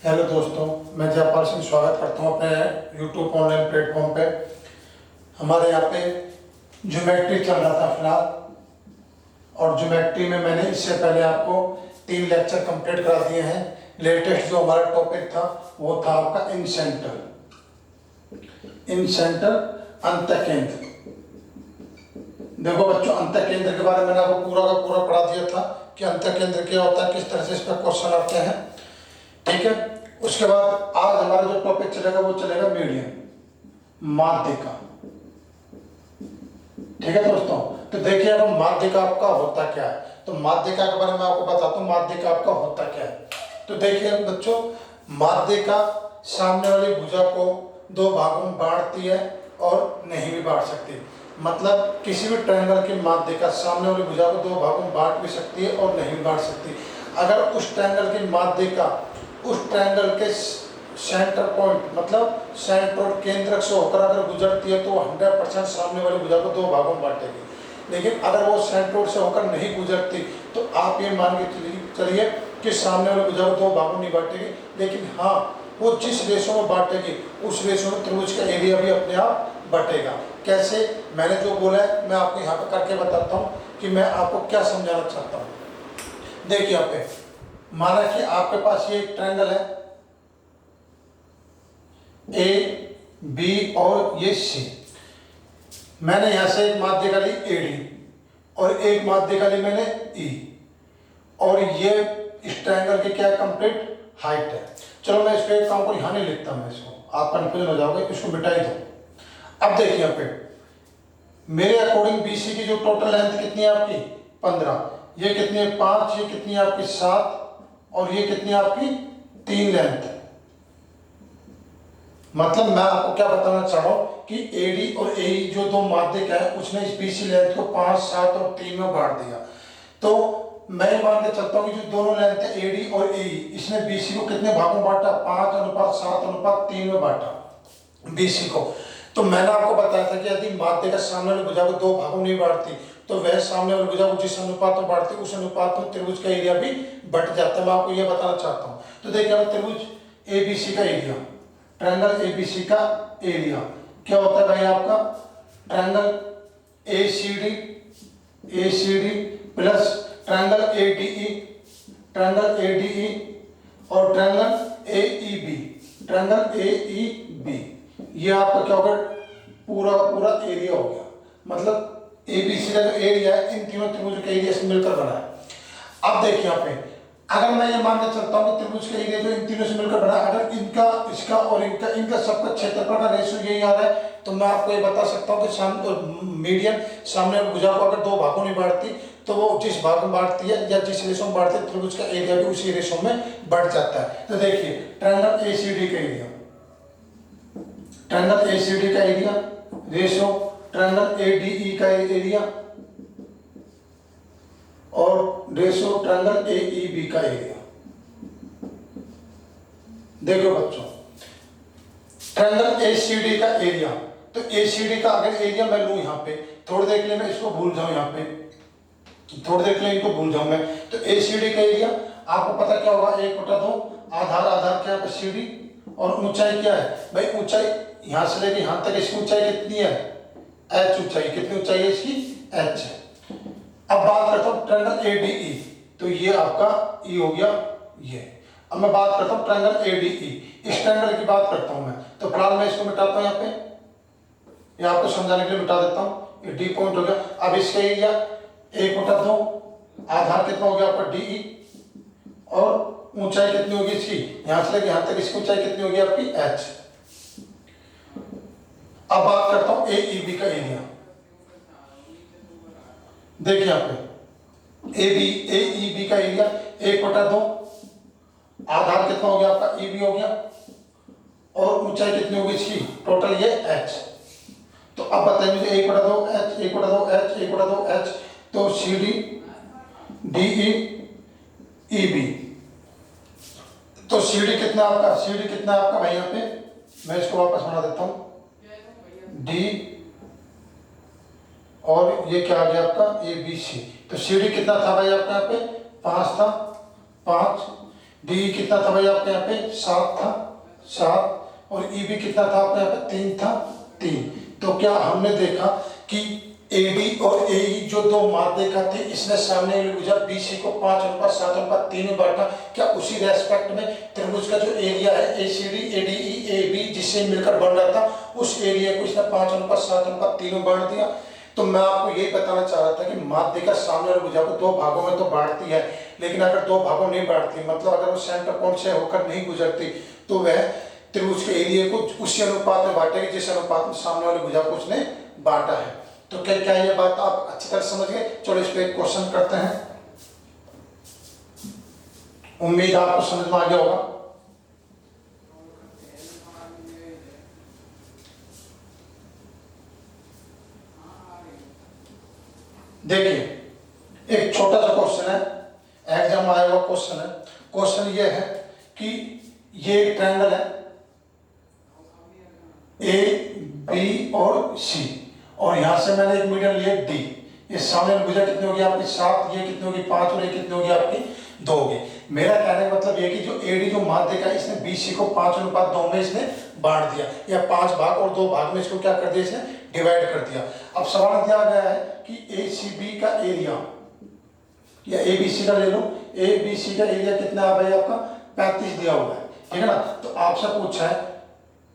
Hello दोस्तों, मैं जयपाल सिंह स्वागत करता हूँ अपने यूट्यूब ऑनलाइन प्लेटफॉर्म पे। हमारे यहाँ पे ज्योमेट्री चल रहा था फिलहाल, और ज्योमेट्री में मैंने इससे पहले आपको 3 लेक्चर कंप्लीट करा दिए हैं। लेटेस्ट जो हमारा टॉपिक था वो था आपका इन सेंटर अंतकेंद्र। देखो बच्चों, अंतकेंद्र के बारे में मैंने आपको पूरा का पूरा पढ़ा दिया था कि अंतकेंद्र क्या होता है, किस तरह से इस पर क्वेश्चन आते हैं। ठीक है, उसके बाद आज हमारा जो टॉपिक चलेगा वो चलेगा मीडियन, माध्यिका। ठीक है दोस्तों, तो देखिए अब माध्यिका आपका होता क्या है। तो माध्यिका के बारे में आपको बताता हूँ माध्यिका आपका होता क्या है। तो देखिए बच्चों, माध्यिका सामने वाली भुजा को 2 भागों में बांटती है और नहीं भी बांट सकती। मतलब किसी भी ट्रायंगल की माध्यिका सामने वाली भुजा को 2 भागों में बांट भी सकती है और नहीं भी बांट सकती। अगर उस ट्रायंगल की माध्यिका उस ट्रायंगल के सेंटर पॉइंट मतलब सेंटर और केंद्र से होकर अगर गुजरती है तो 100% सामने वाली भुजा को 2 भागों में बांटेगी। लेकिन अगर वो सेंटर से होकर नहीं गुजरती तो आप ये मान के चलिए कि सामने वाली भुजा को 2 भागों नहीं बांटेगी। लेकिन हाँ, वो जिस रेशो में बांटेगी उस रेशो में त्रिभुज का एरिया भी अपने आप बटेगा। कैसे, मैंने जो बोला है मैं आपको यहाँ पे करके बताता हूँ कि मैं आपको क्या समझाना चाहता हूँ। देखिए यहाँ पे माना कि आपके पास ये एक ट्रायंगल है ए बी और ये सी। मैंने यहां से एक माध्यिका ली एडी और एक माध्यिका ली मैंने ई, और ये इस ट्रायंगल की क्या कंप्लीट हाइट है। चलो मैं इसको एक काम को यहां नहीं लिखता, मैं इसको आप कंफ्यूजन हो जाओगे, इसको मिटाई दो। अब देखिए यहाँ पे मेरे अकॉर्डिंग बीसी की जो टोटल लेंथ कितनी है आपकी 15, ये कितनी है 5, ये कितनी है आपकी 7 और ये कितनी आपकी 3 लेंथ है। मतलब मैं आपको क्या बताना चाह रहा हूं कि एडी और एई जो 2 माध्यिका है उसने इस बीसी लेंथ को 5, 7 और 3 में बांट दिया। तो मैं मान के चलता हूं कि जो दोनों लेंथ है एडी और एई, इसने बीसी को कितने भागों में बांटा 5:7:3 में बांटा बीसी को। तो मैंने आपको बताया था कि यदि माध्यिका सामने वाली भुजा को 2 भागों में बांटती तो वह सामने वाली भुजा को जिस अनुपात में बांटती उस अनुपात में त्रिभुज का एरिया भी बढ़ जाता है। मैं आपको यह बताना चाहता हूँ। तो देखिए त्रिभुज एबीसी का एरिया, ट्रायंगल एबीसी का एरिया क्या होता है भाई आपका, triangle ACD plus triangle ADE और ट्रायंगल एईबी, ये आपका क्या होगा पूरा का पूरा एरिया हो गया। मतलब एबीसी का जो एरिया है इन तीनों त्रिभुज के एरिया से मिलकर बना है। अब देखिए यहाँ पे अगर मैं ये मान के चलता हूँ कि त्रिभुज का एरिया जो इन तीनों से मिलकर बना है, अगर इनका इसका और इनका सबका क्षेत्रफल का रेशियो यही आ रहा है तो मैं आपको ये बता सकता हूँ कि मीडियन सामने भुजा को अगर 2 भागों में बांटती तो वो जिस भाग में बांटती है या जिस रेशो में बांटती है त्रिभुज का एरिया भी उसी रेशो में बढ़ जाता है। तो देखिए ट्रायंगल एसीडी का एरिया, ट्रायंगल एसीडी का एरिया रेशो ट्रायंगल एडीई का एरिया और रेशो ट्रायंगल एईबी का एरिया। देखो बच्चों, ट्रायंगल एसीडी का एरिया, तो एसीडी का अगर एरिया मैं लूं यहाँ पे, थोड़ी देर के लिए मैं इसको भूल जाऊं, यहाँ पे थोड़ी देर के लिए इनको भूल जाऊं मैं, तो एसीडी का एरिया आपको पता क्या होगा 1/2 आधार क्या है सीडी, और ऊंचाई क्या है भाई, ऊंचाई यहां से लेके यहां तक इसकी ऊंचाई कितनी है h ऊंचाई, कितनी ऊंचाई है इसकी h है। अब बात करता हूं ट्रायंगल एडीई, तो ये आपका ई हो गया ये। अब मैं बात करता हूं ट्रायंगल एडीई, इस ट्रायंगल की बात करता हूं मैं, तो फिलहाल मैं इसको मिटाता हूं यहाँ पे, ये आपको समझाने के लिए मिटा देता हूं। ये डी पॉइंट हो गया। अब इसका एरिया 1/2 आधार कितना हो गया आपका डीई, और ऊंचाई कितनी होगी इसकी यहां से लेके यहां तक, इसकी ऊंचाई कितनी होगी आपकी h। अब बात करता हूं एईबी का एरिया, देखिए यहाँ पे एईबी का एरिया 1/2 आधार कितना हो गया आपका ईबी हो गया, और ऊंचाई कितनी होगी इसकी टोटल ये h। तो अब बताइए मुझे 1/2 h, तो CD DE EB, तो CD कितना आपका भाई, यहाँ पे मैं इसको वापस बना देता हूं D, और ये क्या आ गया आपका ABC। तो CD कितना था भाई आपका यहाँ पे 5 था, 5 डी कितना था भाई आपके यहाँ पे 7 था, 7, और ई भी कितना था आपके यहाँ पे 3 था, 3। तो क्या हमने देखा कि एडी और एई जो दो माध्यिका थे, इसने सामने वाली भुजा बीसी को 5:7:3 में बांटा। क्या उसी रेस्पेक्ट में त्रिभुज का जो एरिया है एसीडी एडीई एबी जिससे मिलकर बन रहा था, उस एरिया को इसने 5:7:3 में बांट दिया। तो मैं आपको यही बताना चाह रहा था कि माध्यिका सामने वाली भुजा को 2 भागों में तो बांटती है, लेकिन अगर 2 भागों नहीं बांटती, मतलब अगर वो सेंटर पॉइंट से होकर नहीं गुजरती, तो वह त्रिभुज के एरिया को उसी अनुपात में बांटेगी जिस अनुपात में सामने वाली भुजा को उसने बांटा है। तो क्या क्या ये बात आप अच्छी तरह समझ गए? चलो इस पे एक क्वेश्चन करते हैं, उम्मीद आपको समझ में आ गया होगा। देखिए एक छोटा सा क्वेश्चन है, एग्जाम आया हुआ क्वेश्चन है। क्वेश्चन ये है कि ये एक ट्रायंगल है ए बी और सी, और यहां से मैंने एक मीडियन लिया डी। ये सामने भुजा कितनी होगी आपकी 7, ये कितनी होगी 5, और ये कितनी होगी आपकी 2 होगी। मेरा कहने का मतलब ये कि जो एडी जो माध्यिका है इसने बीसी को 5:2 में इसने बांट दिया, या 5 भाग और 2 भाग में इसको क्या कर दिया, इसने डिवाइड कर दिया। अब सवाल दिया गया है कि एसीबी का एरिया, या एबीसी का ले लो, एबीसी का एरिया कितना है भाई आपका 35 दिया हुआ है, ठीक है ना। तो आपसे पूछा है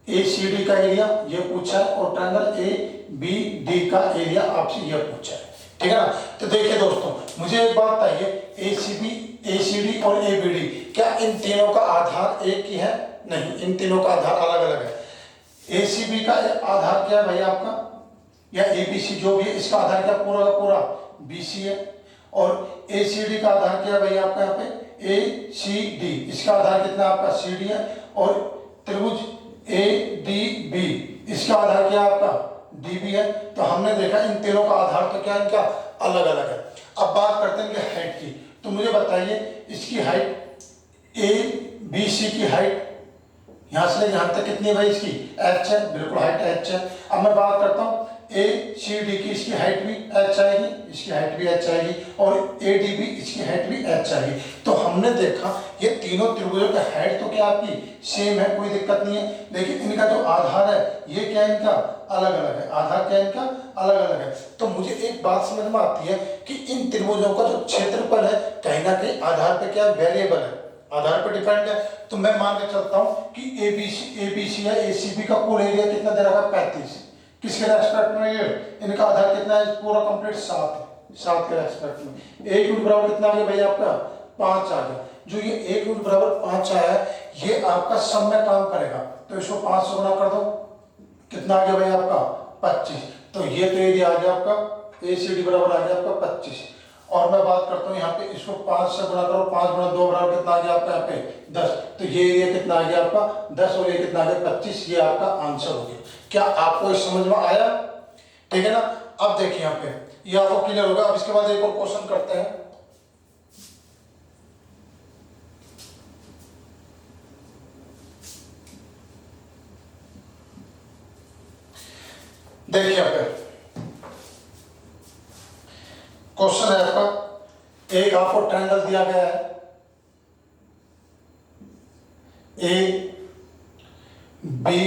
एसीडी का एरिया, ये पूछा है, और ट्रायंगल ए बी डी का एरिया आपसे ये पूछा है, ठीक है ना। तो देखिए दोस्तों, मुझे एक बात बताइए, एसीबी एसीडी और एबीडी, क्या इन तीनों का आधार एक ही है? नहीं, इन तीनों का आधार अलग अलग है। एसीबी का आधार क्या है भाई आपका, या एबीसी जो भी है, इसका आधार क्या पूरा का पूरा बीसी है, और एसीडी का आधार क्या है भाई आपका यहाँ पे एसीडी, इसका आधार कितना आपका सीडी है, और त्रिभुज ए डी बी इसका आधार क्या आपका डीबी है। तो हमने देखा इन तीनों का आधार तो क्या इनका अलग अलग है। अब बात करते हैं इनके हाइट की। तो मुझे बताइए इसकी हाइट ए बी सी की हाइट यहां से यहां तक कितनी है भाई, इसकी एच है, बिल्कुल हाइट एच है। अब मैं बात करता हूं ए सी डी की, इसकी हाइट भी एच आएगी, इसकी हाइट भी एच आएगी, और ए डी बी इसकी हाइट भी एच आएगी। तो हमने देखा ये तीनों त्रिभुजों की हाइट तो क्या आपकी सेम है, कोई दिक्कत नहीं है, लेकिन इनका जो आधार है ये क्या इनका अलग अलग है, आधार क्या इनका अलग अलग है। तो मुझे एक बात समझ में आती है कि इन त्रिभुजों का जो क्षेत्रफल है कहीं ना कहीं आधार पे क्या वेरिएबल है, आधार पर डिपेंड है। तो मैं मान के चलता हूं कि एबीसी या एसीबी का कुल एरिया कितना दे रखा 35, किसके रेस्पेक्ट में, ये इनका आधार कितना है पूरा कंप्लीट 7 के रेस्पेक्ट में। एक यूनिट बराबर कितना आ गया भाई आपका 5 आ गया। जो ये एक यूनिट बराबर 5 आया है ये आपका सब में काम करेगा, तो इसको 5 से गुणा कर दो, कितना आ गया भाई आपका 25। तो ये तो एरिया आ गया आपका एसीडी बराबर आ गया आपका 25। और मैं बात करता हूँ यहाँ पे इसको 5 से गुणा करो, 5 गुणा 2 बराबर कितना आ गया आपका यहाँ पे 10। तो ये एरिया कितना आ गया आपका 10, और ये कितना आ गया 25। ये आपका आंसर हो गया। क्या आपको इस समझ में आया? ठीक है ना। अब देखिए यहाँ पे ये आपको क्लियर होगा। अब इसके बाद एक और क्वेश्चन करते हैं। देखिए यहाँ पे क्वेश्चन है आपका, एक आपको ट्रायंगल दिया गया है ए बी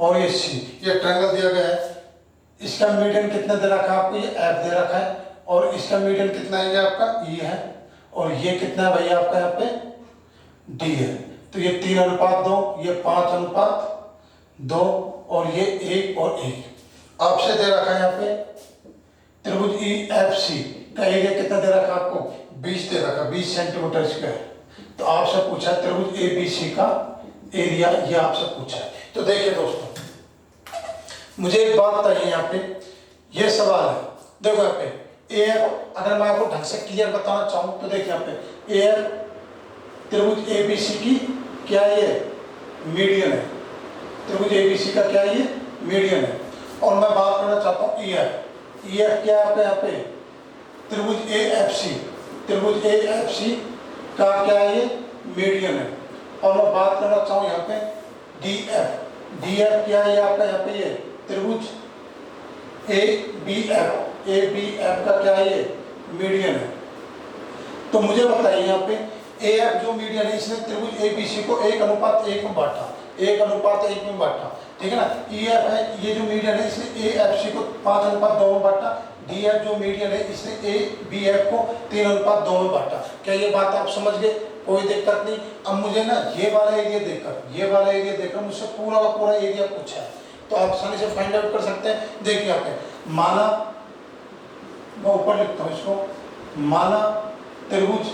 और ये सी, ये ट्रायंगल दिया गया है। इसका मीडियन कितना दे रखा है आपको, ये एफ दे रखा है, और इसका मीडियन कितना है ये आपका ई है, और ये कितना है भाई आपका यहाँ पे डी है। तो ये 3:2, ये 5:2, और ये 1 और 1 आपसे दे रखा है। यहाँ पे त्रिभुज ई एफ सी का एरिया कितना दे रखा है आपको 20 दे रखा, 20 सेंटीमीटर स्क्वायर। तो आपसे पूछा त्रिभुज ए बी सी का एरिया, ये आपसे पूछा है। तो देखिए दोस्तों, मुझे एक बात बताइए, यहाँ पे ये सवाल है, देखो यहाँ पे ए एफ, अगर मैं आपको ढंग से क्लियर बताना चाहूँ तो देखिए यहाँ पे ए एफ त्रिभुज ए बी सी की क्या है, ये मीडियन है। त्रिभुज ए बी सी का क्या है, ये मीडियन है। और मैं बात करना चाहता हूँ ई एफ क्या है आपका यहाँ पे त्रिभुज ए एफ सी, त्रिभुज ए एफ सी का क्या है, ये मीडियन है। और मैं बात करना चाहूँ यहाँ पे डी एफ क्या है आपका यहाँ पे, ये त्रिभुज ए बी एफ का क्या है, ये मीडियन है। तो मुझे बताइए यहाँ पे ए एफ जो मीडियन है इसने त्रिभुज एबीसी को 1:1 में बांटा, 1:1 में बांटा, ठीक है ना। ई एफ है ये जो मीडियन है इसने ए एफ सी को 5:2 में बांटा, डी एफ जो मीडियन है इसने ए बी एफ को 3:2 में बांटा। क्या ये बात आप समझ गए? कोई दिक्कत नहीं। अब मुझे ना ये वाला एरिया देखकर मुझसे पूरा का पूरा एरिया पूछा है, तो आप आसानी से फाइंड आउट कर सकते हैं। देखिए यहाँ पे माना, मैं ऊपर लिखता हूँ इसको, माना त्रिभुज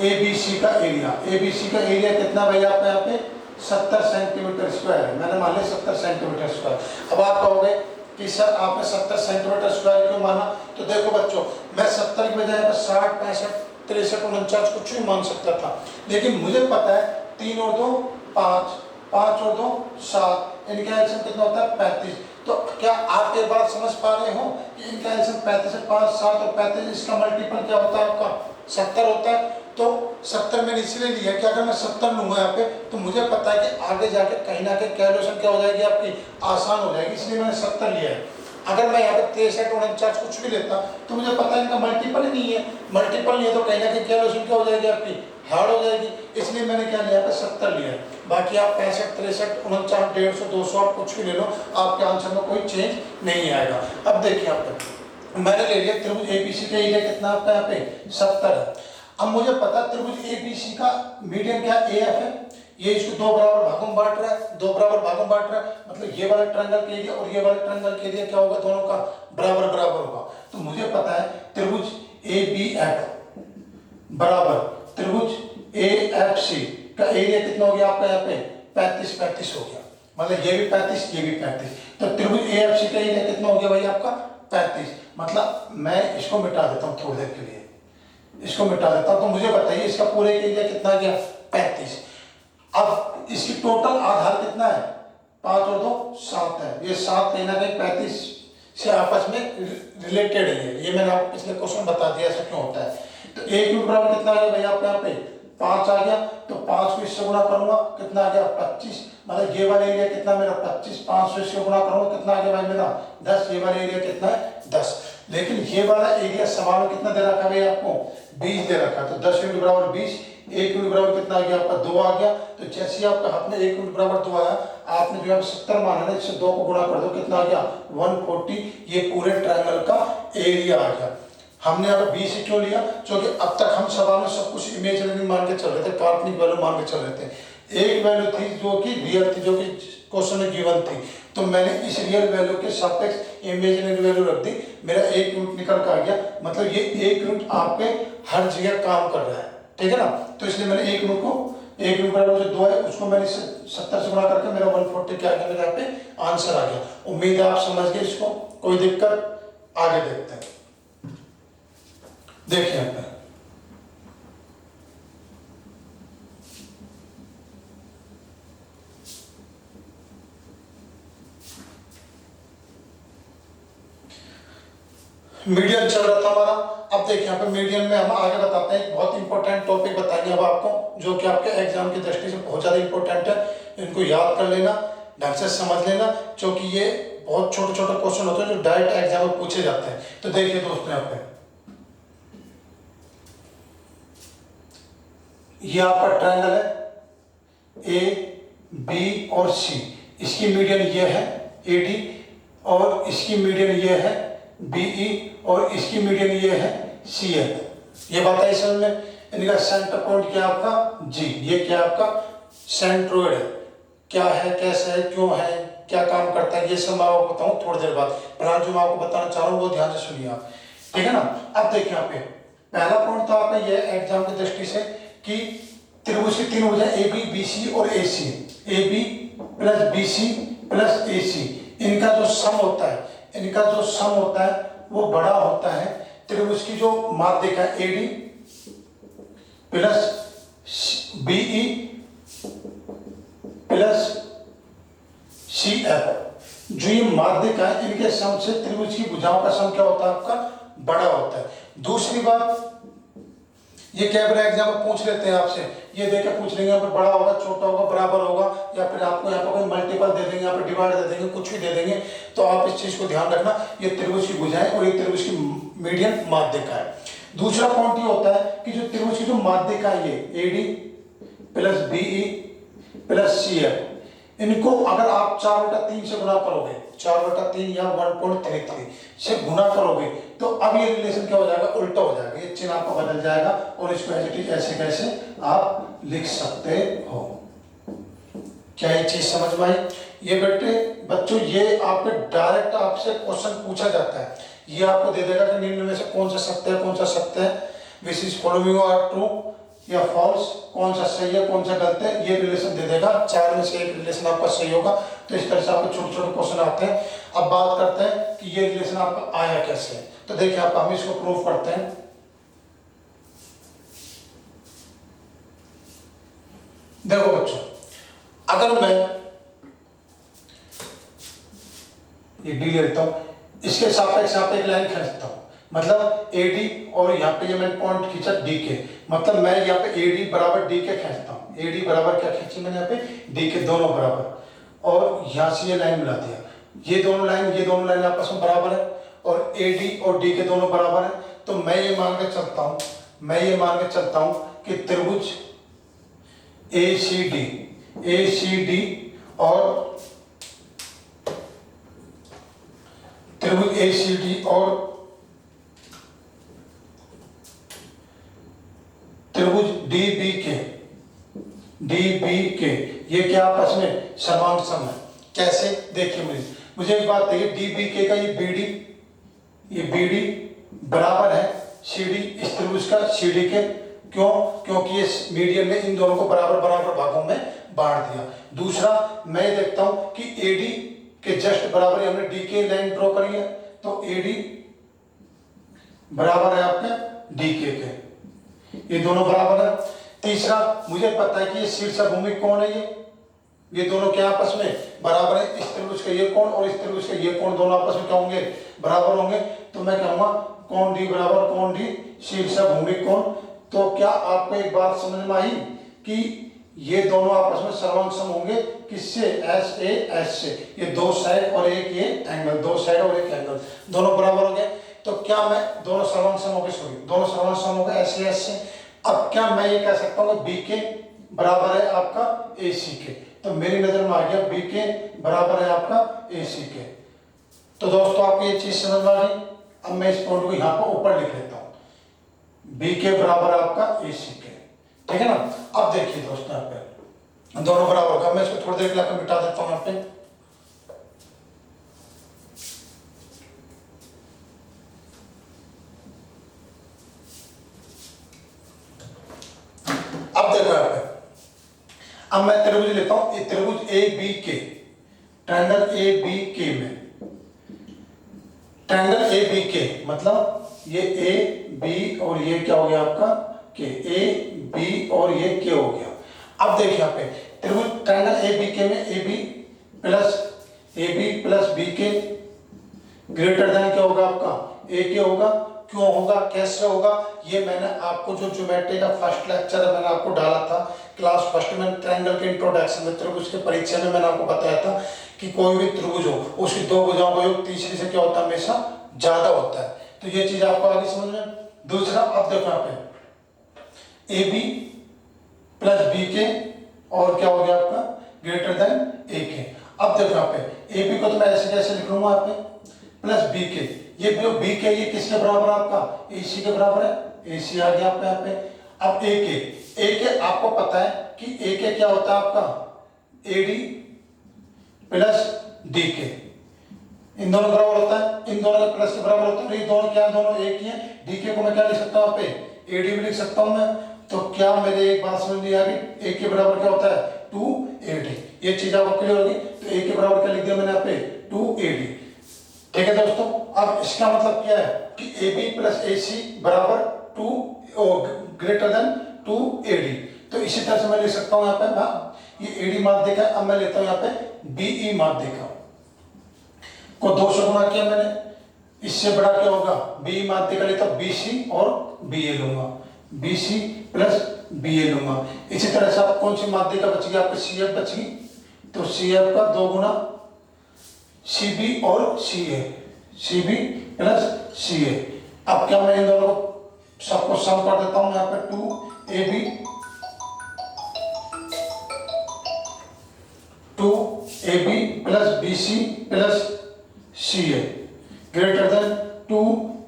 एबीसी का एरिया कितना भाई आपका यहाँ पे 70 सेंटीमीटर स्क्वायर है। मैंने मान लिया 70 सेंटीमीटर स्क्वायर। अब आप कहोगे कि सर आपने 70 सेंटीमीटर स्क्वायर क्यों माना? तो देखो बच्चों, मैं 70 की बजाय 60, 65, 63, 49 कुछ भी मान सकता था, लेकिन मुझे पता है 3 और 2 5, 5 और 2 7, इनका एलसीएम कितना होता है 35। तो क्या आप ये बात समझ पा रहे हो कि इनका एलसीएम 35 है, 5, 7 और 35, इसका मल्टीपल क्या होता है आपका 70 होता है। तो 70 मैंने इसलिए लिया कि अगर मैं 70 लूंगा यहाँ पे तो मुझे पता है कि आगे जाके कहीं ना कहीं कैलकुलेशन क्या हो जाएगी आपकी आसान हो जाएगी, इसलिए मैंने 70 लिया है। अगर मैं यहाँ पे 63, 49 कुछ भी लेता तो मुझे पता है इनका मल्टीपल ही नहीं है, मल्टीपल नहीं है तो कहीं ना कहीं कैलकुलेशन क्या हो जाएगी आपकी हार्ड हो जाएगी, इसलिए मैंने क्या लिया पे 70 लिया है। बाकी आप 65, 63, 49, 150, 200 आप कुछ भी ले लो, आपके आंसर में कोई चेंज नहीं आएगा। अब देखिए यहाँ पे मैंने ले लिया त्रिभुज एबीसी का एरिया कितना आपका यहाँ पे 70 है। अब मुझे पता त्रिभुज एबीसी का मीडियन क्या ए एफ है, ये इसको 2 बराबर भागों में बांट रहा है, 2 बराबर भागों में बांट रहा है, मतलब ये वाला ट्रायंगल के एरिया और ये वाला ट्रायंगल के एरिया क्या होगा, दोनों का बराबर बराबर होगा। तो मुझे पता है त्रिभुज ए बी एफ बराबर त्रिभुज ए एफ सी का एरिया कितना हो गया आपका यहाँ पे 35, 35 हो गया, मतलब ये भी 35, ये भी 35। तो त्रिभुज ए एफ सी का एरिया कितना हो गया भाई आपका 35। मतलब मैं इसको मिटा देता हूँ थोड़ी देर के लिए, इसको मिटा देता हूँ। तो मुझे बताइए इसका पूरे एरिया कितना गया 35। अब इसकी टोटल आधार कितना है 5 और 2 7 है, ये 7 कहीं ना कहीं 35 से आपस में रिलेटेड है, ये मैंने आपको पिछले क्वेश्चन बता दिया ऐसा क्यों होता है। तो ए क्यूब बराबर कितना आ गया भैया आपके यहाँ पे 5 आ गया, तो 5 को इससे गुणा करूंगा कितना आ गया 25, मतलब ये वाला एरिया कितना मेरा 25, 5 से इससे गुणा करूंगा कितना आ गया भाई मेरा 10, ये वाला एरिया कितना है 10। लेकिन ये वाला एरिया सवाल में कितना दे रखा है आपको 20 दे रखा, तो 10 यूनिट बराबर 20, 1 यूनिट बराबर कितना आ गया आपका 2 आ गया। तो जैसे ही आपका हाथ में 1 यूनिट बराबर 2 आया, आपने जो है 70 माना है, इससे 2 को गुणा कर दो कितना आ गया 140, ये पूरे ट्रायंगल का एरिया आ गया। हमने यहाँ पे 20 क्यों लिया, क्योंकि अब तक हम सवाल में सब कुछ इमेजिनरी मान के चल रहे थे, काल्पनिक वैल्यू मान के चल रहे थे। एक वैल्यू थी जो कि रियल थी, जो कि क्वेश्चन में गिवन थी, तो मैंने इस रियल वैल्यू के सापेक्ष इमेजिनरी वैल्यू रख दी, मेरा 1 यूनिट निकल कर आ गया, मतलब ये 1 यूनिट आप पे हर जगह काम कर रहा है, ठीक है ना। तो इसलिए मैंने 1 यूनिट को 1 यूनिट बराबर जो 2 है उसको मैंने 70 से गुणा करके मेरा 140 क्या आ गया, मेरे यहाँ पे आंसर आ गया। उम्मीद है आप समझ गए इसको, कोई दिक्कत? आगे देखते हैं। देखिए यहाँ पे मीडियन चल रहा था हमारा। अब देखिए यहाँ पे मीडियन में हम आगे बताते हैं, एक बहुत इंपॉर्टेंट टॉपिक बताएंगे अब आपको, जो कि आपके एग्जाम की दृष्टि से बहुत ज़्यादा इंपॉर्टेंट है। इनको याद कर लेना, ढंग से समझ लेना, क्योंकि ये बहुत छोटे छोटे क्वेश्चन होते हैं जो डायरेक्ट एग्जाम में पूछे जाते हैं। तो देखिए दोस्तों यहाँ पे ये आपका ट्रायंगल है ए बी और सी, इसकी मीडियन ये है ए डी, और इसकी मीडियन ये है बी ई, और इसकी मीडियन ये है सी है। ये बताइए समझ में, इनका सेंटर पॉइंट क्या आपका जी, ये क्या आपका सेंट्रोइड है, क्या है, कैसे है, क्यों है, क्या काम करता है, ये सब मैं आपको बताऊँ थोड़ी देर बाद। प्लान जो मैं आपको बताना चाह रहा हूँ वो ध्यान से सुनिए आप, ठीक है ना। अब देखिए यहाँ पे पहला पॉइंट तो आपका ये एग्जाम की दृष्टि से कि त्रिभुज की 3 भुजाएं ए बी बी सी और A C, A B plus B C plus A C, इनका जो सम होता है, इनका जो सम होता है वो बड़ा होता है त्रिभुज की जो माध्यिका A D plus B E plus C F, जो ये माध्यिका है इनके सम से त्रिभुज की भुजाओं का सम क्या होता है आपका बड़ा होता है। दूसरी बात, ये कैमरा एग्जाम में पूछ लेते हैं आपसे, ये देकर पूछ लेंगे यहाँ पर बड़ा होगा, छोटा होगा, बराबर होगा, या फिर आपको यहाँ पर कोई मल्टीपल दे देंगे, यहाँ पर डिवाइड दे देंगे, कुछ भी दे देंगे। तो आप इस चीज को ध्यान रखना, ये त्रिभुज की भुजाएं और ये त्रिभुज की मीडियन माध्यिका है। दूसरा पॉइंट ये होता है कि जो त्रिभुज की जो माध्यिका है ये AD plus BE plus CF, इनको अगर आप 4/3 से गुना करोगे, 4/3 या 1.33 से गुना करोगे, तो अब ये रिलेशन क्या हो जाएगा, उल्टा हो जाएगा, ये चिन्ह आपका बदल जाएगा और इसको ऐसे कैसे आप लिख सकते हो। क्या ये चीज समझ में आई? ये बेटे बच्चों ये आपके डायरेक्ट आपसे क्वेश्चन पूछा जाता है, ये आपको दे देगा कि निम्न में से कौन सा सत्य है, कौन सा सत्य है, which is following are true या फॉल्स, कौन सा सही है कौन सा गलत है, ये रिलेशन दे देगा। 4 में से एक रिलेशन आपका सही होगा। तो इस तरह से आपको छोटे छोटे क्वेश्चन आते हैं। अब बात करते हैं कि ये रिलेशन आपका आया कैसे है। तो देखिए आप, हम इसको प्रूव करते हैं। देखो बच्चों, अगर मैं ये डी लेता हूं, इसके सापेक्ष यहाँ पे एक लाइन खींचता हूं, मतलब AD, और यहाँ पे ये मैंने पॉइंट खींचा DK, मतलब मैं यहाँ पे AD बराबर DK खींचता हूँ। AD बराबर क्या खींची मैंने यहाँ पे, DK, दोनों बराबर, और यहाँ से ये लाइन मिला दिया। ये दोनों लाइन आपस में बराबर है और AD और DK दोनों बराबर है। तो मैं ये मान के चलता हूँ कि त्रिभुज ACD और त्रिभुज ACD और त्रिभुज DBK ये क्या आपस में समान सम है। कैसे, देखिए मुझे एक बात देखिए, DBK का ये BD बराबर है CD, इस त्रिभुज का CD के। क्यों? क्योंकि ये मीडियन ने इन दोनों को बराबर बराबर भागों में बांट दिया। दूसरा मैं देखता हूं कि AD के जस्ट बराबर हमने DK लाइन ड्रॉ करी है, तो AD बराबर है आपके DK के, ये दोनों बराबर है। तीसरा मुझे पता है कि ये शीर्ष भूमि कौन है, ये दोनों क्या आपस में बराबर है। इस त्रिभुज का ये कोण और इस त्रिभुज का ये कोण दोनों आपस में क्या होंगे, बराबर होंगे। तो मैं कहूंगा कोण D बराबर कोण D शीर्ष भूमि कोण। तो क्या आपको एक बात समझ में आई कि ये दोनों आपस में सर्वांग होंगे, किससे, SAS से। ये दो साइड और एक ये एंगल, दो साइड और एक एंगल दोनों बराबर हो गए। तो क्या मैं दोनों सर्वांग हो गए, सॉरी दोनों सर्वांग हो गए SAS से। अब क्या मैं ये कह सकता हूँ BK बराबर है आपका AC के। तो मेरी नजर में आ गया BK बराबर है आपका AC के। तो दोस्तों आपको ये चीज समझ में आ गई। अब मैं इस पॉइंट को यहाँ पर ऊपर लिख लेता हूँ, BK बराबर आपका AC के, ठीक है ना। अब देखिए दोस्तों यहाँ पे दोनों बराबर होगा। मैं इसको थोड़ी देर के लिए मिटा देता हूँ यहाँ पे। अब देखो यहाँ पे, अब मैं त्रिभुज लेता हूँ, त्रिभुज ABK, ट्रायंगल ABK में, ट्रायंगल ABK मतलब ये A B और ये क्या हो गया आपका K, A B और ये K हो गया। अब देखिए यहाँ पे त्रिभुज ट्रायंगल ABK में AB plus BK greater than क्या होगा आपका AK होगा। क्यों होगा, कैसे होगा, ये मैंने आपको जो ज्योमेट्री का फर्स्ट लेक्चर है मैंने आपको डाला था क्लास फर्स्ट में, ट्रायंगल के इंट्रोडक्शन में, त्रिभुज के परिचय में मैंने आपको बताया था कि कोई भी त्रिभुज हो उसकी दो भुजाओं का योग तीसरी से क्या होता है, हमेशा ज्यादा होता है। तो ये चीज आपको आगे समझ में। दूसरा अब देखो यहाँ पे AB प्लस BK और क्या हो गया आपका ग्रेटर देन AK। अब देखो यहाँ पे AB को तो मैं ऐसे कैसे लिख लूंगा यहाँ पे प्लस BK, ये BK ये किसके बराबर आपका AC के बराबर है, AC आ गया आपका यहाँ पे। अब AK आपको पता है कि AK क्या होता है आपका AD प्लस DK, इन दोनों बराबर होता है, इन दोनों का प्लस के बराबर होता है। ये दोनों क्या, दोनों एक ही है। DK को मैं क्या लिख सकता हूँ यहाँ पे AD भी लिख सकता हूँ मैं। तो क्या मेरे एक बात समझ नहीं आ गई, A के बराबर क्या होता है 2AD, ये चीज आपको क्लियर होगी। तो A के बराबर क्या लिख दिया मैंने यहाँ पे 2AD, ठीक है दोस्तों। अब इसका मतलब क्या है कि AB प्लस AC बराबर 2 ग्रेटर देन 2AD। तो इसी तरह से मैं लिख सकता हूँ यहाँ पे ये AD माध्यिका। अब मैं लेता हूँ यहाँ पे BE माध्यिका को 2 से गुणा किया मैंने, इससे बड़ा क्या होगा BE माध्यिका लेता हूँ BC और BA लूंगा, BC प्लस BA लूंगा। इसी तरह से आप कौन सी माध्यिका बचेगी आपकी CF बचेगी, तो CF का 2 गुना CB और CA, CB प्लस CA। अब क्या मैं इन दोनों को सबको सम कर देता हूं यहाँ पे C plus C A greater than 2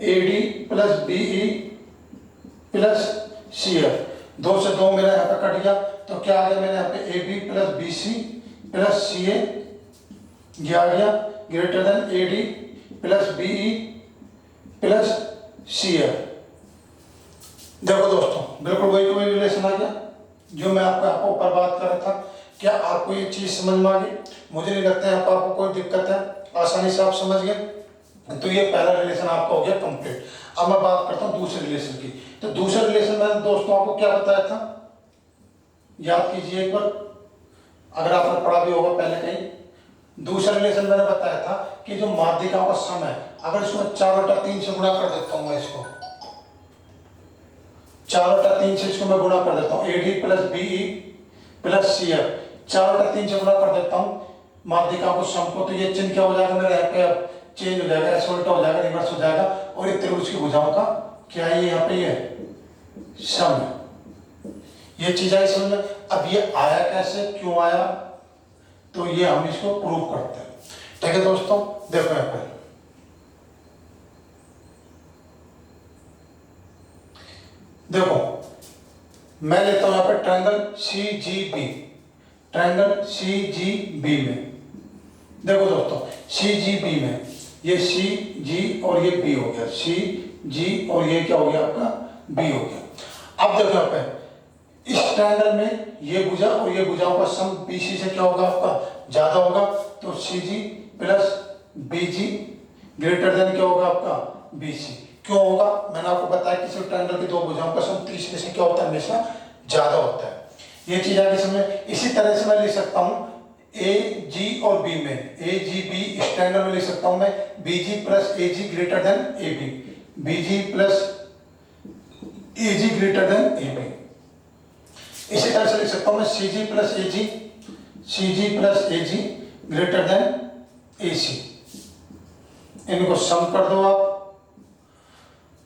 A D plus B E plus C F. 2 से 2 मेरा यहाँ पे कट गया, तो क्या आ गया मेरे यहाँ पे A B plus B C plus C A, ये आ गया greater than A D plus B E plus C F. देखो दोस्तों, बिल्कुल वही कोई रिलेशन आ गया जो मैं आपको ऊपर बात कर रहा था। क्या आपको ये चीज समझ में आ गई? मुझे नहीं लगता है आपको कोई दिक्कत है, आसानी से आप समझ गए। तो ये पहला रिलेशन आपका हो गया कंप्लीट। अब मैं बात करता हूँ दूसरे रिलेशन की। तो दूसरे रिलेशन मैंने दोस्तों आपको क्या बताया था, याद कीजिए एक बार, अगर आपने पढ़ा भी होगा पहले कहीं। दूसरा रिलेशन मैंने बताया था कि जो माध्यिकाओं का सम है, अगर इसको 4/3 से गुणा कर देता हूँ, मैं इसको 4/3 से इसको मैं गुणा कर देता हूँ, A D plus B E plus C F 4/3 से गुणा कर देता हूँ माध्यिकाओं को सम को, तो ये चिन्ह क्या हो जाएगा मेरे यहाँ पे, अब चेंज हो जाएगा, ऐसा उल्टा हो जाएगा, रिवर्स हो जाएगा, और ये त्रिभुज की भुजाओं का क्या है, यहाँ पे ये सम है। ये चीज आई समझ में। अब ये आया कैसे, क्यों आया, तो ये हम इसको प्रूव करते हैं। ठीक है दोस्तों, देखो यहाँ पे देखो, मैं लेता हूं यहाँ पे triangle C G B, triangle C G B में देखो दोस्तों, सी जी बी में ये सी जी और ये बी हो गया, सी जी और ये क्या हो गया आपका बी हो गया। अब देखो यहाँ पे इस ट्रायंगल में ये भुजा और ये भुजाओं का सम बीसी से क्या होगा आपका ज्यादा होगा, तो सी जी प्लस बी जी ग्रेटर देन क्या होगा आपका बी सी। क्यों होगा, मैंने आपको बताया कि ट्रायंगल की दो भुजाओं का सम 30 में से क्या होता है, हमेशा ज्यादा होता है। ये चीज आगे समझ। इसी तरह से मैं लिख सकता हूं ए जी और बी में, ए जी बी इस ट्रायंगल में लिख सकता हूं मैं B G plus A G greater than A B, B G plus A G greater than A B. इसी तरह से लिख सकता हूं मैं C G plus A G, C G plus A G greater than A C. इनको sum कर दो आप,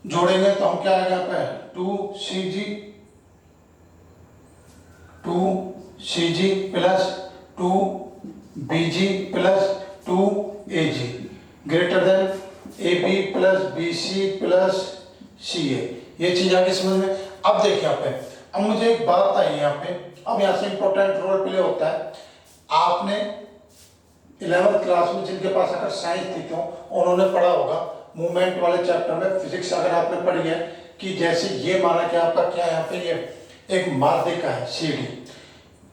जोड़ेंगे तो हम क्या आएगा यहाँ पे 2 C G plus 2 B G plus 2 A G greater than A B plus B C plus C A. ये चीज आगे समझ में। अब देखिए यहाँ पे, अब मुझे एक बात आई यहाँ पे, अब यहाँ से इंपॉर्टेंट रोल प्ले होता है। आपने 11th क्लास में जिनके पास अगर साइंस थी तो उन्होंने पढ़ा होगा मूवमेंट वाले चैप्टर में, फिजिक्स अगर आपने पढ़ी है कि जैसे ये माना कि आपका क्या यहाँ पे ये एक माध्यिका है सी डी,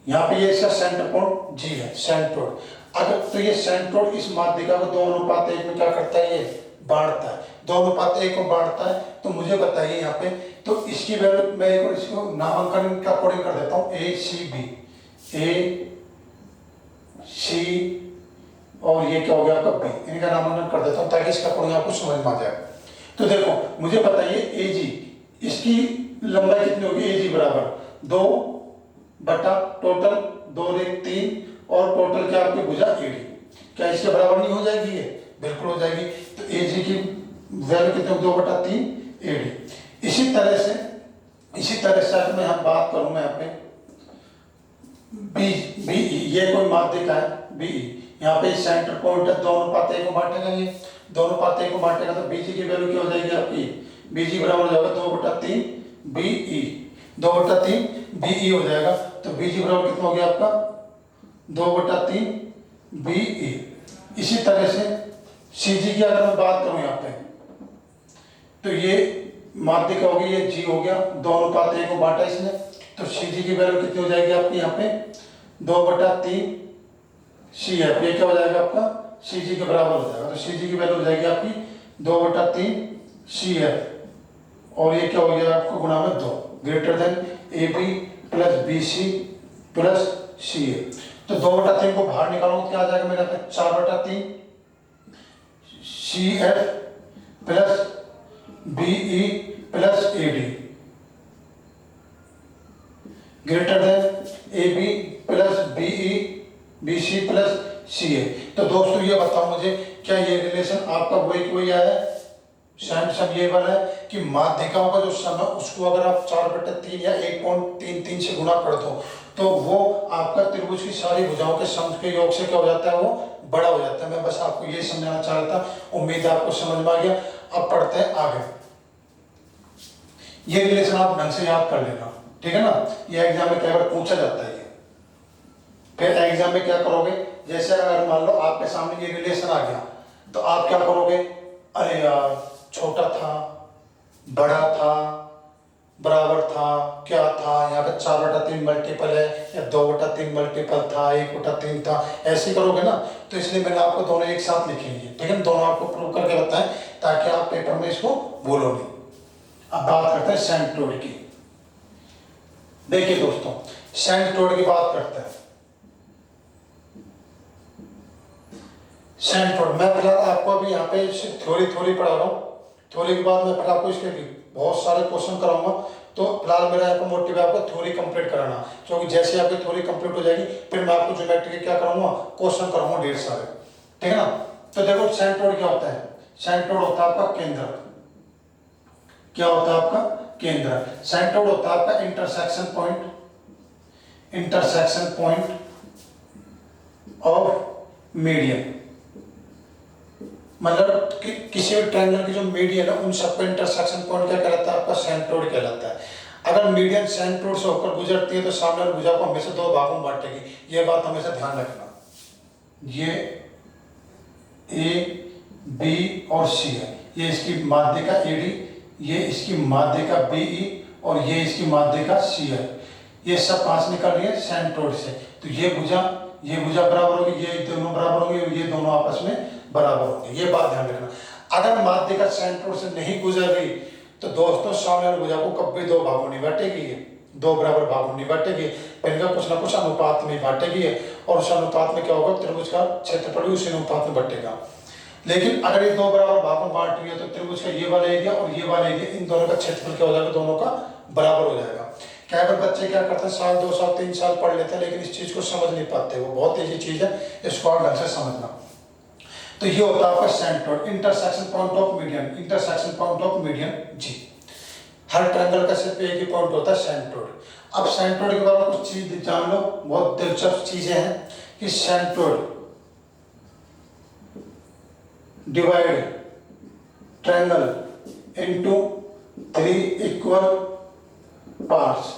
यहाँ पे ये इसका सेंटर पॉइंट जी है, सेंट्रोइड। अगर तो ये सेंट्रोइड इस माध्यिका को 2:1 में क्या करता है, ये बांटता है, 2:1 को बांटता है। तो मुझे बताइए यहाँ पे, तो इसकी वैल्यू मैं एक इसको नामांकन का अकॉर्डिंग कर देता हूँ, ए सी बी, ए सी और ये क्या हो गया आपका बी, इनका नामांकन कर देता हूँ ताकि इसका अकॉर्डिंग आपको समझ में आ जाए। तो देखो मुझे बताइए ए जी, इसकी लंबाई कितनी होगी, ए जी बराबर 2 बटा टोटल 2 रेख 3 और टोटल क्या आपकी भुजा ए डी, क्या इसके बराबर नहीं हो जाएगी, ये बिल्कुल हो जाएगी। तो ए जी की वैल्यू कितनी, 2/3 ए डी। इसी तरह से अगर मैं यहाँ बात करूँ, मैं यहाँ पे बी बी ये कोई माध्यिका है बी, यहाँ पे सेंटर पॉइंट है, 2:1 को बांटेगा, ये 2:1 को बांटेगा, तो बी जी की वैल्यू क्या हो जाएगी आपकी, बी जी बराबर हो जाएगा 2/3 बी ई, 2/3 बी ई हो जाएगा। तो बी जी बराबर कितना हो गया आपका 2/3 बी ई। इसी तरह से सी जी की अगर मैं बात करूं यहाँ पे, तो ये माध्यिका होगी, ये जी हो गया, 2:1 को बांटा इसने, तो सी जी की वैल्यू कितनी हो जाएगी आपकी यहाँ पे 2/3 सी एफ, ये क्या हो जाएगा आपका सी जी के बराबर हो जाएगा। तो सी जी की वैल्यू हो जाएगी आपकी 2/3 सी एफ, और ये क्या हो गया आपको गुणा में 2 greater than A B plus B C plus C A. तो 2/3 को बाहर निकालो तो क्या आ जाएगा मेरे पे 4/3 C F plus B E plus A D greater than A B plus B E B C plus C A. तो दोस्तों ये बताओ मुझे, क्या ये रिलेशन आपका वही आया है, साइन सम ये वाला है कि माध्यिकाओं का जो सम है उसको अगर आप 4/3 या 1.33 से गुणा कर दो तो वो आपका त्रिभुज की सारी भुजाओं के सम के योग से क्या हो जाता है, वो बड़ा हो जाता है। मैं बस आपको ये समझाना चाह रहा था, उम्मीद है आपको समझ में आ गया। अब पढ़ते हैं आगे। ये रिलेशन आप ढंग से याद कर लेना, ठीक है ना, ये एग्जाम में कई बार पूछा जाता है ये। फिर एग्जाम में क्या करोगे, जैसे अगर मान लो आपके सामने ये रिलेशन आ गया तो आप क्या करोगे, अरे यार छोटा था, बड़ा था, बराबर था, क्या था, यहाँ पे 4/3 मल्टीपल है या 2/3 मल्टीपल था, 1/3 था, ऐसे करोगे ना। तो इसलिए मैंने आपको दोनों एक साथ लिखे हैं, ठीक है, दोनों आपको प्रूव करके बताएं ताकि आप पेपर में इसको बोलो नहीं। अब बात करते हैं सेंट्रोइड की। देखिए दोस्तों, सेंट्रोइड की बात करते हैं। सेंट्रोइड मैं फिलहाल आपको अभी यहाँ पे थ्योरी पढ़ा रहा हूँ। थ्योरी के बाद मैं फिर आपको इसके बहुत सारे क्वेश्चन कराऊंगा। तो फिलहाल मेरा यहाँ पर मोटिव है आपको थ्योरी कंप्लीट कराना, क्योंकि जैसे आपकी थ्योरी कंप्लीट हो जाएगी फिर मैं आपको ज्योमेट्री के क्या कराऊंगा, क्वेश्चन कराऊंगा ढेर सारे, ठीक है ना। तो देखो सेंट्रोइड क्या होता है, सेंट्रोइड होता है आपका केंद्र। क्या होता है आपका केंद्र। सेंट्रोइड होता है आपका intersection point, intersection point of median. मतलब कि किसी भी ट्रायंगल की जो मीडियन है उन सबका इंटरसेक्शन पॉइंट क्या कहलाता है, आपका सेंट्रोइड कहलाता है। अगर मीडियन सेंट्रोइड से होकर गुजरती है तो सामने वाली भुजा को हमेशा दो भागों में बांटेगी, ये बात हमेशा ध्यान रखना। ये ए बी और सी है, ये इसकी माध्यिका एडी, ये इसकी माध्यिका बीई और ये इसकी माध्यिका सी है। ये सब पास निकल रही है सेंट्रोइड से, तो ये भुजा बराबर होगी, ये दोनों बराबर होंगे, ये दोनों आपस में बराबर होंगे, ये बात ध्यान रखना। अगर माध्यिका सेंट्रोइड से नहीं गुजर रही तो दोस्तों सामने वाली भुजा को कभी दो भागों नहीं बांटेगी, दो बराबर भागों नहीं बांटेगी, इनका कुछ ना कुछ अनुपात में बांटेगी। और उस अनुपात में क्या होगा, त्रिभुज का क्षेत्रफल उसी अनुपात में बटेगा। लेकिन अगर ये दो बराबर भागों में बांट रही है तो त्रिभुज का ये वाला एरिया और ये वाला एरिया, इन दोनों का क्षेत्रफल क्या हो जाएगा, दोनों का बराबर हो जाएगा। क्या अगर बच्चे क्या करते हैं, साल 2 साल 3 साल पढ़ लेते हैं लेकिन इस चीज को समझ नहीं पाते, वो बहुत ईजी चीज है, इसको आप ढंग से समझना। तो ये होता है आपका centroid, intersection point of median, intersection point of median जी। हर ट्रायंगल का सिर्फ एक ही पॉइंट होता है सेंट्रोइड। अब सेंट्रोइड के बारे में कुछ चीज जान लो, बहुत दिलचस्प चीजें हैं कि centroid divide triangle into 3 equal parts.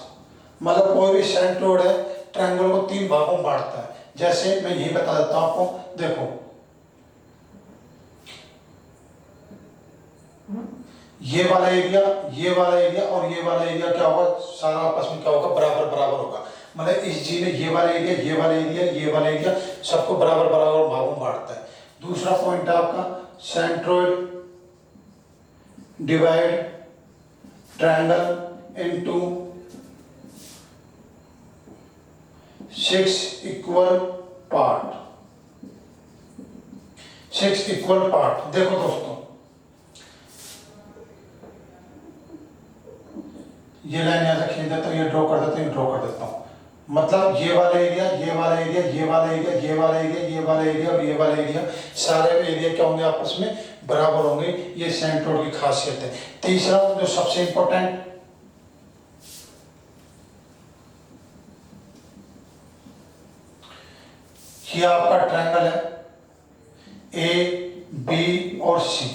मतलब कोई भी सेंट्रोइड है ट्रायंगल को 3 भागों में बांटता है। जैसे मैं यही बता देता हूं आपको, देखो ये वाला एरिया, ये वाला एरिया और ये वाला एरिया क्या होगा, सारा आपस में क्या होगा, बराबर बराबर होगा। मतलब इस जी ने ये वाला एरिया, ये वाला एरिया, ये वाला एरिया सबको बराबर बराबर भागों में बांटता है। दूसरा पॉइंट है आपका centroid divide triangle into 6 equal part, 6 equal part. देखो दोस्तों ये लाइन यहां से खींच देता हूं, ये ड्रॉ कर देता हूं, ये ड्रॉ कर देता हूं। मतलब ये वाला एरिया, ये वाला एरिया, ये वाला एरिया, ये वाला एरिया, ये वाला एरिया और ये वाला एरिया, सारे एरिया क्या होंगे, आपस में बराबर होंगे। ये सेंट्रोइड की खासियत है। तीसरा जो सबसे इंपॉर्टेंट, ये आपका ट्रायंगल है ए बी और सी।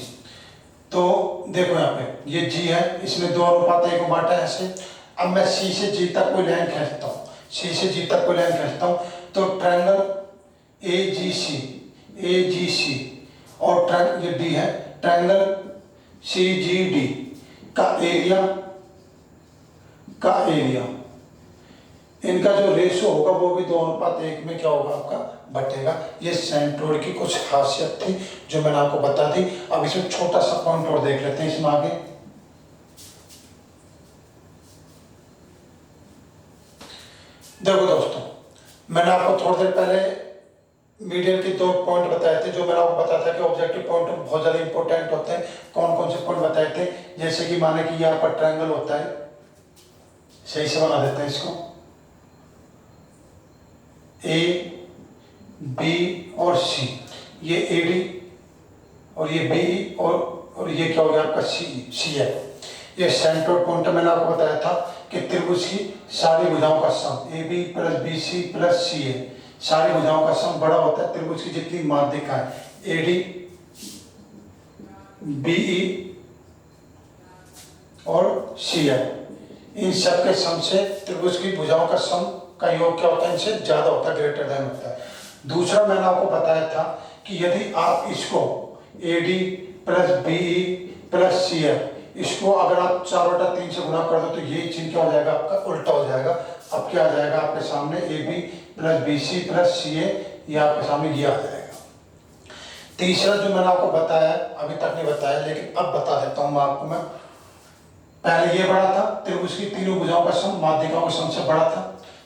तो देखो यहाँ पे ये जी है, इसमें 2 अनुपात 1 में बांटा है ऐसे। अब मैं सी से जी तक कोई लाइन खींचता हूँ, सी से जी तक कोई लाइन खींचता हूँ तो ट्रायंगल ए जी सी और ट्रायंगल ये डी है, ट्रायंगल सी जी डी का एरिया इनका जो रेशो होगा वो भी 2 अनुपात 1 में क्या होगा, आपका बटेगा। ये सेंट्रोइड की कुछ खासियत थी जो मैंने आपको बता दी। अब इसमें छोटा सा पॉइंट और देख लेते हैं इसमें आगे। देखो दोस्तों, मैंने आपको थोड़ी देर पहले मीडियन के 2 पॉइंट बताए थे, जो मैंने आपको बताया था कि ऑब्जेक्टिव पॉइंट बहुत ज्यादा इंपॉर्टेंट होते हैं। कौन कौन से पॉइंट बताए थे, जैसे कि माने कि यहाँ पर ट्रायंगल होता है, सही से बना देते हैं इसको, ए बी और सी, ये ए डी और ये बी और ये क्या हो गया आपका सी है। ये सेंट्रोइड पॉइंट मैंने आपको बताया था कि त्रिभुज की सारी भुजाओं का sum A B plus B C plus C A, सारी भुजाओं का सम बड़ा होता है त्रिभुज की जितनी माध्यिकाएं ए डी बी ई और सी है, इन सब के सम से त्रिभुज की भुजाओं का सम का योग क्या होता है, इनसे ज्यादा होता है, ग्रेटर देन होता है। दूसरा मैंने आपको बताया था कि यदि आप इसको A D plus B E plus C है, इसको अगर आप 4/3 से गुणा कर दो तो ये चिन्ह क्या हो जाएगा आपका उल्टा हो जाएगा। अब क्या आ जाएगा आपके सामने A B plus B C plus C A, ये आपके सामने ये आ जाएगा। तीसरा जो मैंने आपको बताया अभी तक नहीं बताया लेकिन अब बता देता हूँ मैं आपको। मैं पहले ये बड़ा था, त्रिभुज की तीनों भुजाओं का सम माध्यिकाओं के सम से बड़ा था।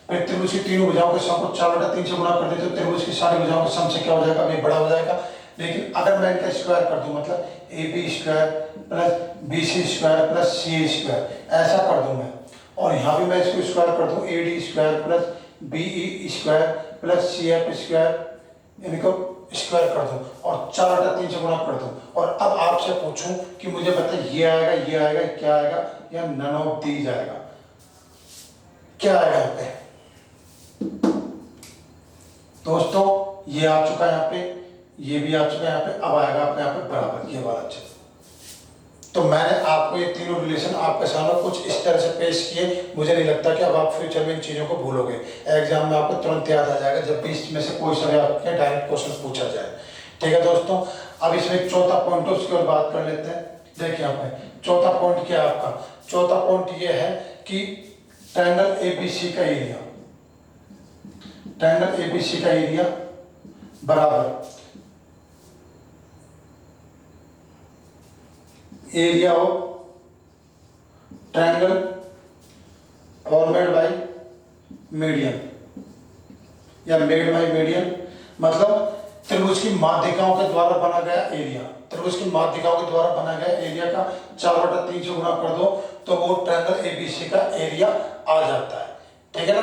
फिर त्रिभुज की तीनों भुजाओं के सम को 4/3 से गुणा कर देते तो त्रिभुज की सारी भुजाओं के सम से क्या हो जाएगा, अभी बड़ा हो जाएगा। लेकिन अगर मैं इनका स्क्वायर कर दूं, मतलब A B square plus B C square plus C square ऐसा कर दूं मैं, और यहाँ भी मैं इसको स्क्वायर कर दूं A D square plus B E square plus C F square, इनको स्क्वायर कर दूं और 4/3 से गुणा कर दूं, और अब आपसे पूछूं कि मुझे बताइए ये आएगा क्या आएगा, या नन ऑफ दीज आएगा, क्या आएगा यहाँ पे दोस्तों, ये आ चुका है यहाँ पे, ये भी आ चुका है यहाँ पे, अब आएगा आपके यहाँ पे बराबर ये वाला चिन्ह। तो मैंने आपको ये तीनों रिलेशन आपके सामने कुछ इस तरह से पेश किए, मुझे नहीं लगता कि अब आप फ्यूचर में इन चीज़ों को भूलोगे, एग्जाम में आपको तुरंत याद आ जाएगा जब भी इसमें से कोई सा आपके डायरेक्ट क्वेश्चन पूछा जाए। ठीक है दोस्तों, अब इसमें चौथा पॉइंट उसकी और बात कर लेते हैं। देखिए यहाँ पे चौथा पॉइंट क्या है आपका, चौथा पॉइंट ये है कि ट्रायंगल एबीसी का एरिया, ट्रायंगल एबीसी का एरिया बराबर area of triangle formed by median या मेड बाय मीडियन, मतलब त्रिभुज की माध्यिकाओं के द्वारा बना गया एरिया, त्रिभुज की माध्यिकाओं के द्वारा बना गया एरिया का 4/3 से गुणा कर दो तो वो ट्रायंगल एबीसी का एरिया आ जाता है। ठीक है ना,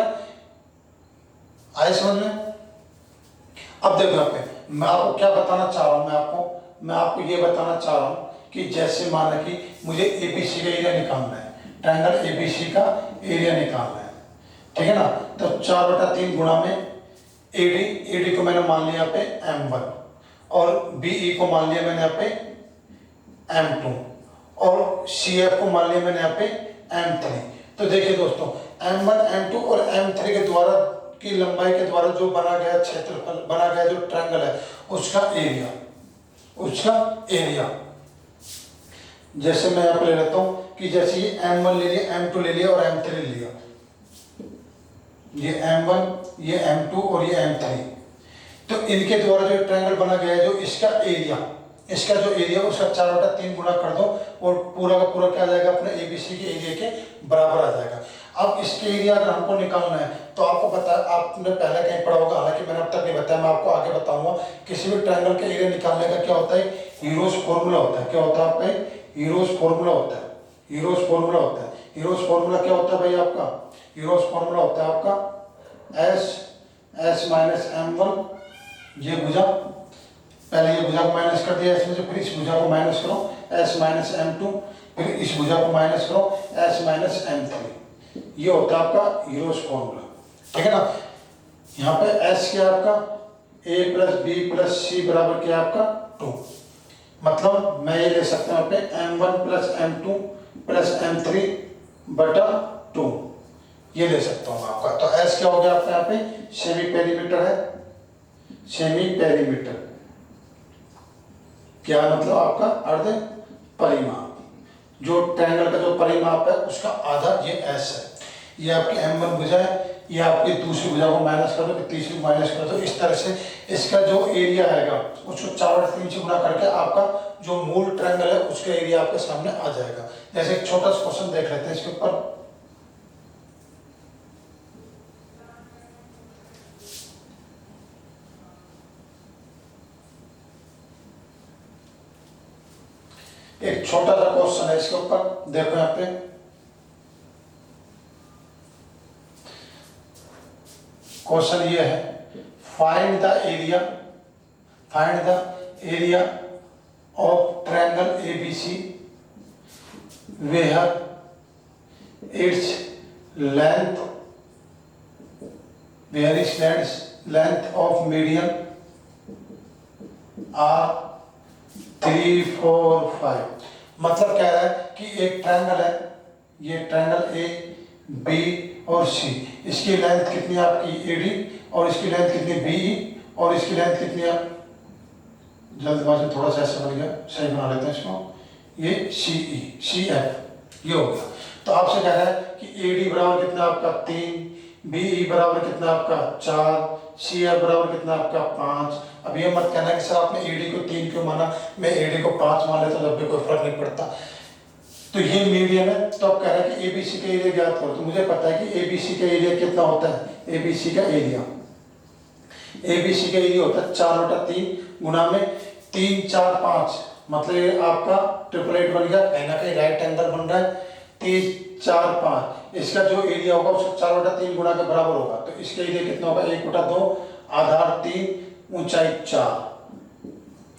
आए समझ में। अब देखो यहाँ पे मैं आपको क्या बताना चाह रहा हूँ, मैं आपको ये बताना चाह रहा हूँ कि जैसे माना कि मुझे एबीसी का एरिया निकालना है, ट्रायंगल एबीसी का एरिया निकालना है, ठीक है ना, तो 4/3 गुणा में एडी को मैंने मान लिया पे m1 और बीई को मान लिया मैंने यहाँ पे m2 और CF को मान लिया मैंने यहाँ पे m3। तो देखिए दोस्तों m1 m2 और m3 के द्वारा की लंबाई के द्वारा जो बना गया क्षेत्रफल, बना गया जो ट्रायंगल है उसका एरिया जैसे मैं यहाँ पे ले लेता हूँ कि जैसे ये m1 ले लिया, m2 ले लिया और m3 ले लिया, ये m1 ये m2 और ये m3, तो इनके द्वारा जो ट्रायंगल बना गया है जो इसका जो एरिया उसका 4/3 गुणा कर दो और पूरा का पूरा क्या आ जाएगा अपने एबीसी के एरिया के बराबर आ जाएगा। अब इसके एरिया अगर हमको निकालना है तो आपको पता है, आपने पहले कहीं पढ़ा होगा, हालांकि मैंने अब तक नहीं बताया, मैं आपको आगे बताऊंगा। किसी भी ट्रायंगल के एरिया निकालने का क्या होता है, हीरोज फॉर्मूला होता है। क्या होता है आपका, हीरोज फॉर्मूला होता है, हीरोज फॉर्मूला होता है। हीरोज फॉर्मूला क्या होता है भाई आपका, हीरोज फॉर्मूला होता है आपका एस माइनस m1, ये भुजा, पहले ये भुजा को माइनस कर दिया इसमें से, फिर इस भुजा को माइनस करो s माइनस m2, फिर इस भुजा को माइनस करो s माइनस m3, ये होता है आपका हीरोज फॉर्मूला। ठीक है ना, यहाँ पे s क्या है आपका a प्लस बी प्लस सी बराबर क्या है आपका 2, मतलब मैं ये ले सकता हूँ पे m1 plus m2 plus m3 बटा 2, ये ले सकता हूँ आपका। तो s क्या हो गया आपका यहाँ पे सेमी पेरीमीटर है, सेमी पेरीमीटर क्या मतलब आपका अर्ध परिमाप, जो ट्रायंगल का जो परिमाप है उसका आधा ये s है। ये आपकी m1 भुजा है, ये आपकी दूसरी भुजा को माइनस कर दो, तीसरी को माइनस कर दो, इस तरह से इसका जो एरिया आएगा उसको 4/3 से गुणा करके आपका जो मूल ट्रायंगल है उसका एरिया आपके सामने आ जाएगा। जैसे एक छोटा सा क्वेश्चन देख लेते हैं इसके ऊपर। एक छोटा सा क्वेश्चन है इसके ऊपर, देखो यहाँ पे क्वेश्चन ये है, find the area of triangle ABC where its length of median are 3, 4, 5। मतलब कह रहा है कि एक ट्रायंगल है, ये ट्रायंगल ए बी और सी, इसकी लेंथ कितनी है आपकी AD और इसकी लेंथ कितनी BE और इसकी लेंथ कितनी है, जल्दबाजी में थोड़ा सा ऐसा बन गया, सही बना लेते हैं इसको, ये CF ये हो गया। तो आपसे कह रहा है कि AD बराबर कितना आपका 3, BE बराबर कितना आपका 4, CF बराबर कितना आपका 5। अब ये मत कहना कि सर आपने AD को 3 क्यों माना, मैं AD को 5 मान लेता जब भी कोई फर्क नहीं पड़ता। तो ये मीडियन है, तो अब कह रहा है कि ABC का एरिया ज्ञात करो। तो मुझे पता है कि ABC का एरिया कितना होता है, ABC का एरिया होता है 4/3 गुना में 3, 4, 5, मतलब ये आपका 888 बन गया, कहीं ना कहीं राइट एंगल बन रहा है। 3, 4, 5, इसका जो एरिया होगा उसको 4/3 गुना के बराबर होगा। तो इसका एरिया कितना होगा, 1/2, आधार 3, ऊंचाई 4,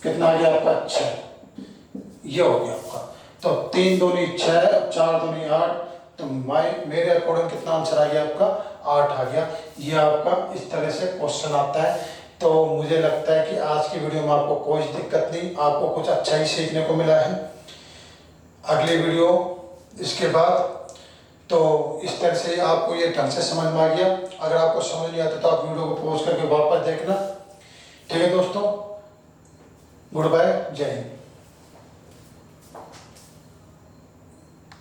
कितना आ गया आपका 6, ये हो गया आपका। तो 3 दूनी 6, 4 दूनी 8, तो मेरे अकॉर्डिंग कितना आंसर आ गया आपका 8 आ गया। ये आपका इस तरह से क्वेश्चन आता है। तो मुझे लगता है कि आज की वीडियो में आपको कोई दिक्कत नहीं, आपको कुछ अच्छा ही सीखने को मिला है। अगली वीडियो इसके बाद तो इस तरह से आपको ये ढंग से समझ में आ गया। अगर आपको समझ नहीं आता तो आप वीडियो को पॉज करके वापस देखना। ठीक है दोस्तों, गुड बाय, जय हिंद।